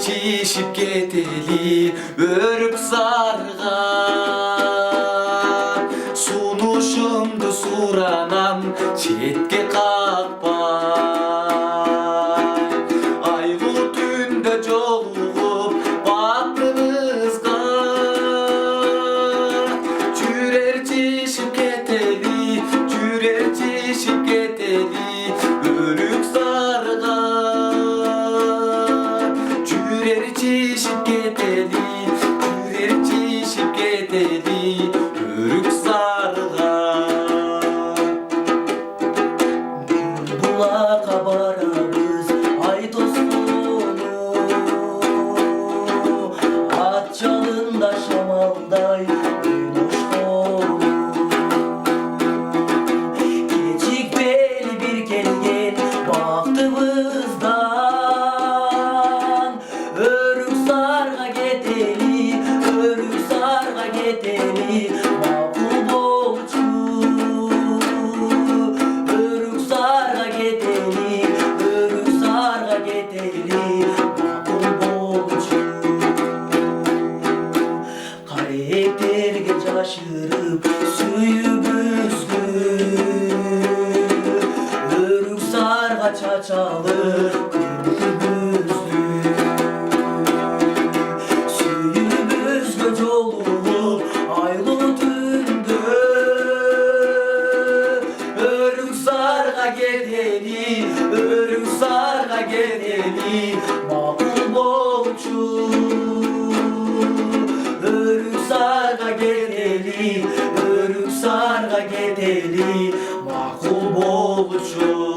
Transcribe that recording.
çişip geteli örük sargan sunuşumdu suranam çetke kalkpay aygu tünde jolugup baktınızga jürer çişip geteli örük sargan jürer çişip geteli örük sargan Bulaka barabız ay dostunu at çalında şamalday hoşgonu Keçik beli bir kelgen baktığımızdan örük sarga geteli makul bolçu örük sarga geteli makul bolçu karakterge şaşırıp suyu büzgün örük sarga çaçalı örük sarga geteli makul bolçu örük sarga geteli makul bolçu